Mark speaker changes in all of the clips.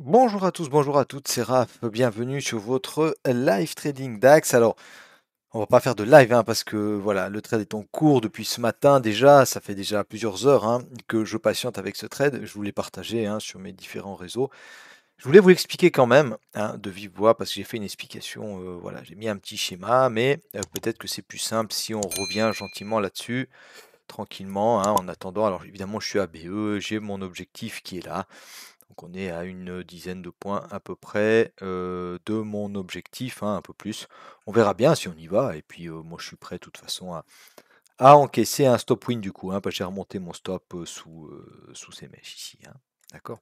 Speaker 1: Bonjour à tous, bonjour à toutes, c'est Raph, bienvenue sur votre live trading DAX. Alors, on va pas faire de live parce que voilà, le trade est en cours depuis ce matin déjà, ça fait déjà plusieurs heures que je patiente avec ce trade. Je voulais partager sur mes différents réseaux. Je voulais vous l'expliquer quand même de vive voix parce que j'ai fait une explication, voilà, j'ai mis un petit schéma, mais peut-être que c'est plus simple si on revient gentiment là-dessus, tranquillement, en attendant. Alors évidemment, je suis ABE, j'ai mon objectif qui est là. Donc on est à une dizaine de points à peu près de mon objectif, un peu plus. On verra bien si on y va. Et puis moi je suis prêt de toute façon à encaisser un stop win du coup, parce que j'ai remonté mon stop sous ces mèches ici. D'accord?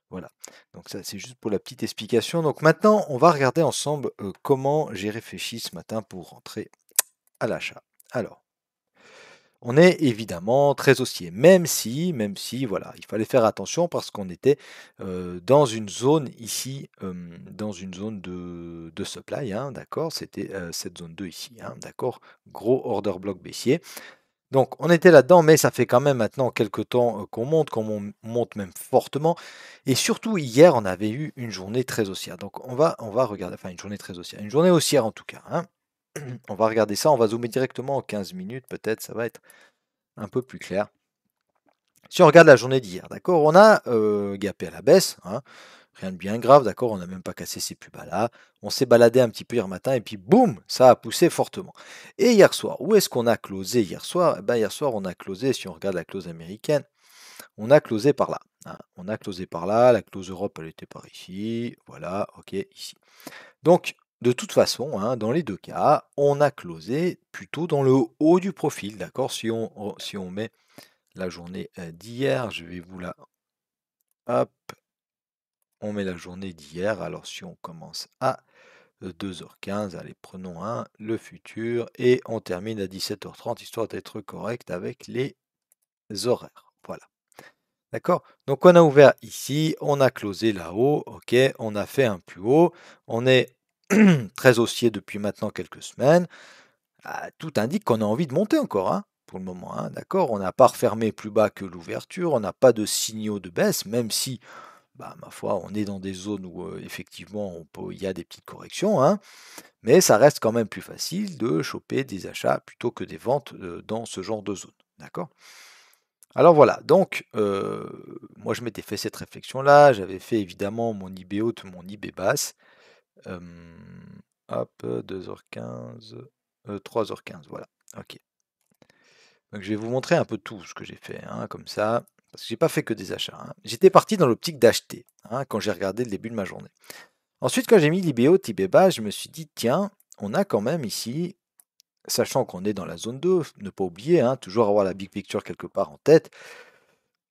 Speaker 1: Voilà. Donc ça c'est juste pour la petite explication. Donc maintenant on va regarder ensemble comment j'ai réfléchi ce matin pour rentrer à l'achat. Alors. On est évidemment très haussier, même si, voilà, il fallait faire attention parce qu'on était dans une zone ici, dans une zone de supply, d'accord? C'était cette zone 2 ici, d'accord? Gros order block baissier. Donc on était là-dedans, mais ça fait quand même maintenant quelques temps qu'on monte même fortement. Et surtout hier, on avait eu une journée très haussière. Donc on va regarder, enfin une journée très haussière, une journée haussière en tout cas. On va regarder ça, on va zoomer directement en 15 minutes, peut-être, ça va être un peu plus clair. Si on regarde la journée d'hier, d'accord, on a gapé à la baisse, rien de bien grave, d'accord, on n'a même pas cassé ces plus bas là. On s'est baladé un petit peu hier matin et puis boum, ça a poussé fortement. Et hier soir, où est-ce qu'on a closé hier soir? Eh ben, hier soir, on a closé, si on regarde la close américaine, on a closé par là. On a closé par là, la close Europe, elle était par ici, voilà, ok, ici. Donc, de toute façon, dans les deux cas, on a closé plutôt dans le haut du profil, d'accord, si on met la journée d'hier. Je vais vous la... Hop, on met la journée d'hier. Alors si on commence à 2h15, allez, prenons le futur, et on termine à 17h30, histoire d'être correct avec les horaires. Voilà. D'accord? Donc on a ouvert ici, on a closé là-haut, ok, on a fait un plus haut, on est très haussier depuis maintenant quelques semaines. Tout indique qu'on a envie de monter encore, pour le moment, d'accord? On n'a pas refermé plus bas que l'ouverture, on n'a pas de signaux de baisse, même si, bah, ma foi, on est dans des zones où effectivement il y a des petites corrections, mais ça reste quand même plus facile de choper des achats plutôt que des ventes dans ce genre de zone, d'accord? Alors voilà, donc moi je m'étais fait cette réflexion-là, j'avais fait évidemment mon IB haute, mon IB basse. Hop, 2h15, 3h15, voilà. Ok. Donc je vais vous montrer un peu tout ce que j'ai fait, comme ça, parce que j'ai pas fait que des achats. J'étais parti dans l'optique d'acheter, quand j'ai regardé le début de ma journée. Ensuite, quand j'ai mis l'IB haut, IB bas, je me suis dit, tiens, on a quand même ici, sachant qu'on est dans la zone 2, ne pas oublier, toujours avoir la big picture quelque part en tête.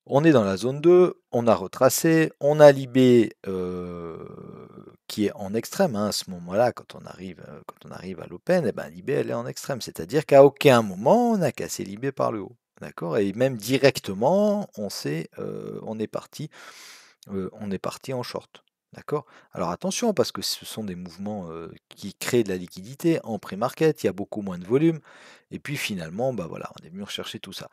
Speaker 1: On est dans la zone 2, on a retracé, on a l'IB qui est en extrême, à ce moment-là, quand on arrive à l'open, eh ben, l'IB elle est en extrême, c'est-à-dire qu'à aucun moment on a cassé l'IB par le haut. D'accord? Et même directement, on est parti en short. D'accord? Alors attention, parce que ce sont des mouvements qui créent de la liquidité en pré-market, il y a beaucoup moins de volume, et puis finalement, bah voilà, on est venu rechercher tout ça.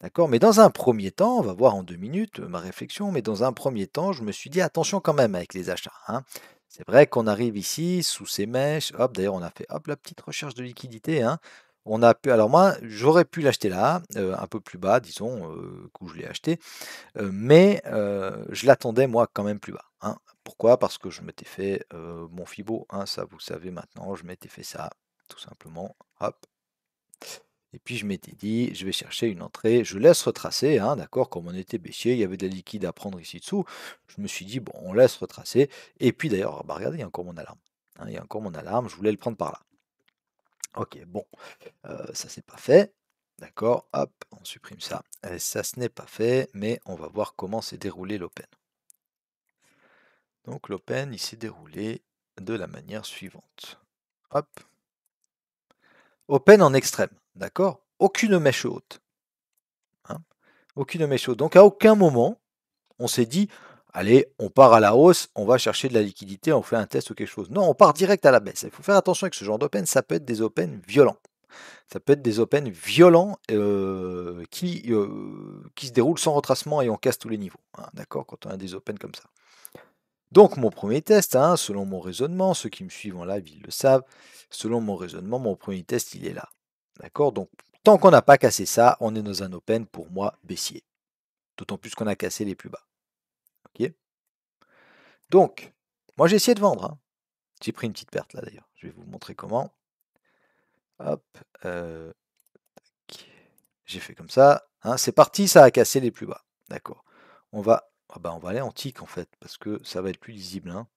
Speaker 1: D'accord? Mais dans un premier temps, on va voir en 2 minutes ma réflexion, mais dans un premier temps, je me suis dit attention quand même avec les achats. C'est vrai qu'on arrive ici sous ces mèches, hop, d'ailleurs on a fait hop la petite recherche de liquidité. On a pu, alors moi, j'aurais pu l'acheter là, un peu plus bas, disons, où je l'ai acheté. Mais je l'attendais moi quand même plus bas, Pourquoi? Parce que je m'étais fait, mon Fibo, ça vous le savez maintenant, je m'étais fait ça, tout simplement, hop. Et puis je m'étais dit: «Je vais chercher une entrée, je laisse retracer», d'accord? Comme on était baissier, il y avait de la liquide à prendre ici dessous. Je me suis dit: «Bon, on laisse retracer», et puis d'ailleurs, bah, regardez, il y a encore mon alarme, il y a encore mon alarme, je voulais le prendre par là. OK, bon, ça c'est pas fait, d'accord, hop, on supprime ça. Ça ce n'est pas fait, mais on va voir comment s'est déroulé l'open. Donc l'open, il s'est déroulé de la manière suivante. Hop. Open en extrême, d'accord? Aucune mèche haute, aucune mèche haute. Donc à aucun moment, on s'est dit, allez, on part à la hausse, on va chercher de la liquidité, on fait un test ou quelque chose. Non, on part direct à la baisse. Il faut faire attention avec ce genre d'open, ça peut être des open violents. Ça peut être des open violents qui se déroulent sans retracement et on casse tous les niveaux, d'accord? Quand on a des open comme ça. Donc mon premier test, hein, selon mon raisonnement, ceux qui me suivent en live, ils le savent, selon mon raisonnement, mon premier test, il est là. D'accord? Donc tant qu'on n'a pas cassé ça, on est dans un open pour moi baissier. D'autant plus qu'on a cassé les plus bas. Ok? Donc, moi j'ai essayé de vendre, hein. J'ai pris une petite perte là d'ailleurs. Je vais vous montrer comment. Hop. J'ai fait comme ça. Hein, c'est parti, ça a cassé les plus bas. D'accord. On va aller en tick en fait, parce que ça va être plus lisible. Hein.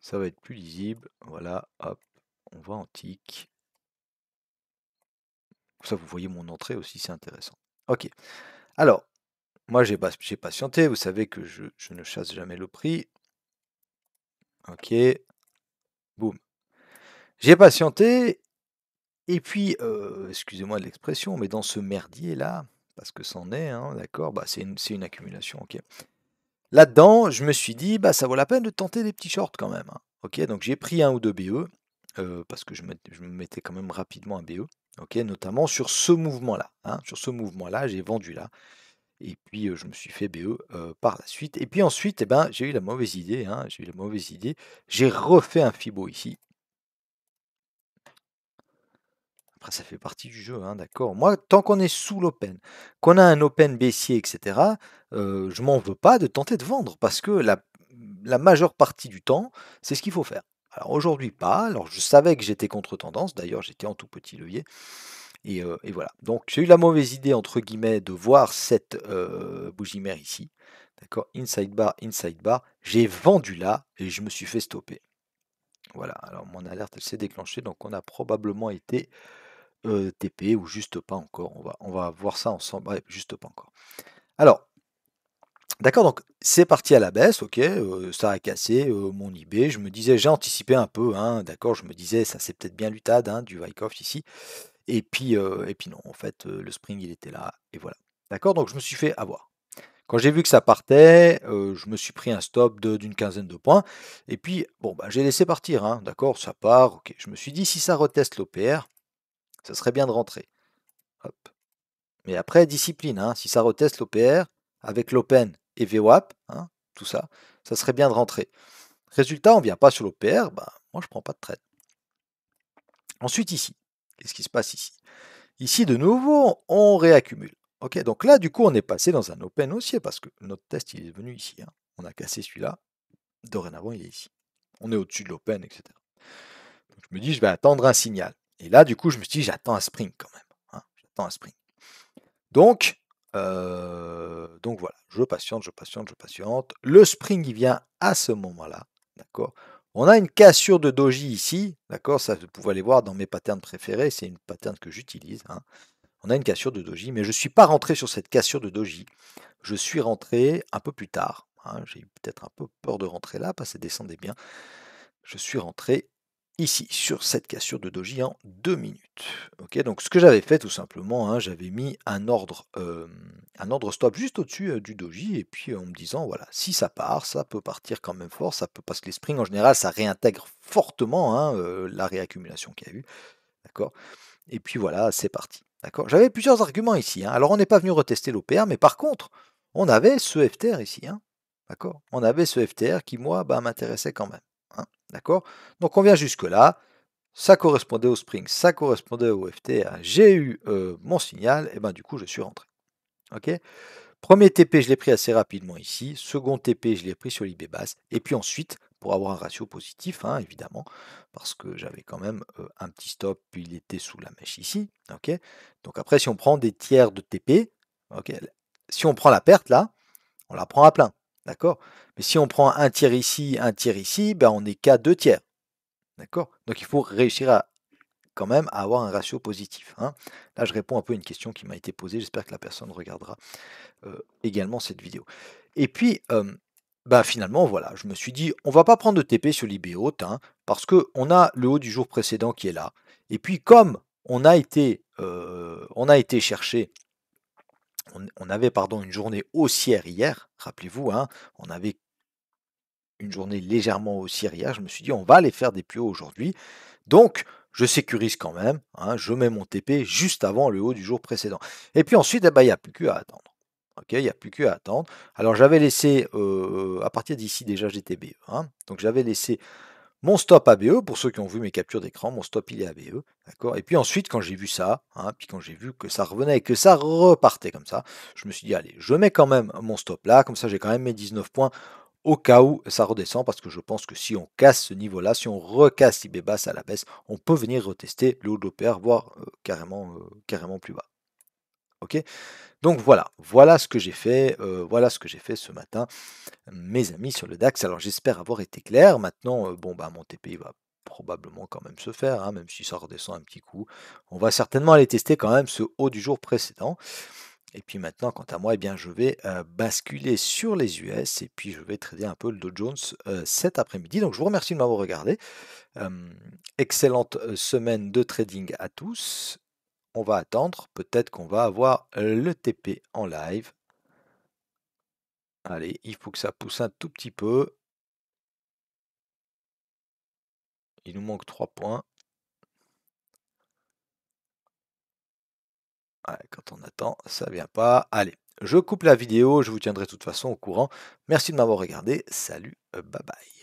Speaker 1: Ça va être plus lisible. Voilà, hop, on va en tick. Ça, vous voyez mon entrée aussi, c'est intéressant. Ok. Alors, moi j'ai patienté. Vous savez que je ne chasse jamais le prix. Ok. Boum. J'ai patienté. Et puis, excusez-moi de l'expression, mais dans ce merdier-là, parce que c'en est, hein, d'accord, bah, c'est une accumulation, ok. Là-dedans, je me suis dit, bah, ça vaut la peine de tenter des petits shorts quand même. Hein. Ok, donc j'ai pris un ou deux BE, parce que je me mettais quand même rapidement un BE, ok, notamment sur ce mouvement-là. Hein, sur ce mouvement-là, j'ai vendu là, et puis je me suis fait BE par la suite. Et puis ensuite, eh ben, j'ai eu la mauvaise idée, hein, j'ai eu la mauvaise idée. J'ai refait un Fibo ici. Après, ça fait partie du jeu, hein, d'accord. Moi, tant qu'on est sous l'open, qu'on a un open baissier, etc., je m'en veux pas de tenter de vendre parce que la majeure partie du temps, c'est ce qu'il faut faire. Alors aujourd'hui, pas. Alors je savais que j'étais contre tendance. D'ailleurs, j'étais en tout petit levier. Et voilà. Donc j'ai eu la mauvaise idée, entre guillemets, de voir cette bougie mère ici. D'accord. Inside bar, inside bar. J'ai vendu là et je me suis fait stopper. Voilà. Alors mon alerte, elle s'est déclenchée. Donc on a probablement été TP ou juste pas encore. On va voir ça ensemble. Bref, juste pas encore. Alors, d'accord, donc c'est parti à la baisse, ok, ça a cassé mon IB. Je me disais, j'ai anticipé un peu, hein, d'accord, je me disais, ça c'est peut-être bien l'UTAD hein, du Wyckoff ici. Et puis non, en fait, le spring il était là, et voilà. D'accord, donc je me suis fait avoir. Quand j'ai vu que ça partait, je me suis pris un stop d'une quinzaine de points. Et puis, bon, bah, j'ai laissé partir, hein, d'accord, ça part, ok. Je me suis dit, si ça reteste l'OPR, ça serait bien de rentrer. Hop. Mais après, discipline, hein, si ça reteste l'OPR, avec l'Open et VWAP, hein, tout ça, ça serait bien de rentrer. Résultat, on ne vient pas sur l'OPR, bah, moi je ne prends pas de trade. Ensuite ici, qu'est-ce qui se passe ici? Ici, de nouveau, on réaccumule. Ok, donc là, du coup, on est passé dans un Open haussier, parce que notre test, il est venu ici. Hein. On a cassé celui-là, dorénavant, il est ici. On est au-dessus de l'Open, etc. Donc je me dis, je vais attendre un signal. Et là, du coup, je me suis dit, j'attends un spring quand même. Hein, j'attends un spring. Donc voilà, je patiente, je patiente, je patiente. Le spring, il vient à ce moment-là, d'accord. On a une cassure de doji ici, d'accord. Ça, vous pouvez aller voir dans mes patterns préférés, c'est une pattern que j'utilise. Hein. On a une cassure de doji, mais je ne suis pas rentré sur cette cassure de doji. Je suis rentré un peu plus tard. Hein. J'ai eu peut-être un peu peur de rentrer là, parce que ça descendait bien. Je suis rentré ici, sur cette cassure de doji en 2 minutes. Ok, donc ce que j'avais fait tout simplement, hein, j'avais mis un ordre stop juste au-dessus du doji, et puis en me disant, voilà, si ça part, ça peut partir quand même fort, ça peut, parce que les springs en général, ça réintègre fortement hein, la réaccumulation qu'il y a eu. D'accord. Et puis voilà, c'est parti. D'accord. J'avais plusieurs arguments ici. Hein. Alors on n'est pas venu retester l'OPR, mais par contre, on avait ce FTR ici. Hein. D'accord. On avait ce FTR qui, moi, bah, m'intéressait quand même. Hein. D'accord. Donc on vient jusque-là. Ça correspondait au spring, ça correspondait au FTR. J'ai eu mon signal, et ben du coup je suis rentré. Ok. Premier TP, je l'ai pris assez rapidement ici. Second TP, je l'ai pris sur l'IB basse. Et puis ensuite, pour avoir un ratio positif, hein, évidemment, parce que j'avais quand même un petit stop, puis il était sous la mèche ici. Ok. Donc après, si on prend des tiers de TP, ok, si on prend la perte là, on la prend à plein. D'accord. Mais si on prend un tiers ici, ben on n'est qu'à 2 tiers. D'accord. Donc il faut réussir à quand même à avoir un ratio positif. Hein. Là, je réponds un peu à une question qui m'a été posée. J'espère que la personne regardera également cette vidéo. Et puis, bah, finalement, voilà, je me suis dit, on va pas prendre de TP sur l'IB haute, hein, parce qu'on a le haut du jour précédent qui est là. Et puis, comme on a été chercher, on avait pardon, une journée haussière hier, rappelez-vous, hein, on avait une journée légèrement haussière hier, je me suis dit, on va aller faire des plus hauts aujourd'hui. Donc, je sécurise quand même, hein, je mets mon TP juste avant le haut du jour précédent. Et puis ensuite, eh ben, il n'y a plus qu'à attendre. OK, il n'y a plus qu'à attendre. Alors j'avais laissé, à partir d'ici déjà j'étais BE, hein, donc j'avais laissé mon stop ABE, pour ceux qui ont vu mes captures d'écran, mon stop il est ABE, d'accord? Et puis ensuite quand j'ai vu ça, hein, puis quand j'ai vu que ça revenait et que ça repartait comme ça, je me suis dit: «Allez, je mets quand même mon stop là, comme ça j'ai quand même mes 19 points au cas où ça redescend», parce que je pense que si on casse ce niveau-là, si on recasse IB-basse à la baisse, on peut venir retester le haut de l'OPR, voire, carrément plus bas. OK? Donc voilà ce que j'ai fait, voilà ce que j'ai fait ce matin, mes amis, sur le DAX. Alors j'espère avoir été clair. Maintenant, bon, bah, mon TP va probablement quand même se faire, hein, même si ça redescend un petit coup. On va certainement aller tester quand même ce haut du jour précédent. Et puis maintenant, quant à moi, eh bien, je vais basculer sur les US et puis je vais trader un peu le Dow Jones cet après-midi. Donc je vous remercie de m'avoir regardé. Excellente semaine de trading à tous. On va attendre, peut-être qu'on va avoir le TP en live. Allez, il faut que ça pousse un tout petit peu. Il nous manque 3 points. Ouais, quand on attend, ça vient pas. Allez, je coupe la vidéo, je vous tiendrai de toute façon au courant. Merci de m'avoir regardé. Salut, bye bye.